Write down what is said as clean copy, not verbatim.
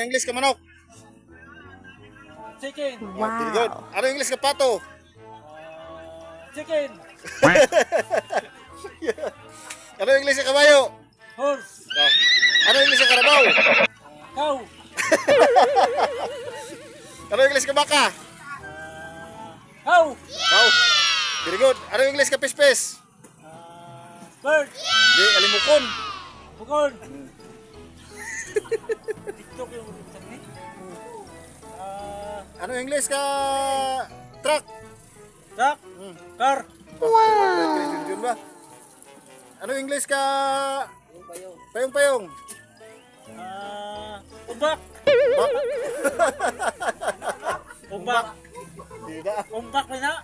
English ka manok? Chicken. Very good. Ano English ka pato? Chicken. Ano English ka kabayo? Horse. Ano English ka karabaw? Cow. Ano English ka baka? Cow. Cow. Very good. Ano English ka pispes? Bird. Di, alimukon. Bukon. TikTok yung sabi. Ano English ka truck? Truck. Car. Wow. Ba? Ano English ka payong-payong? Umbak. Bak? Umbak. Di na. Umbak na.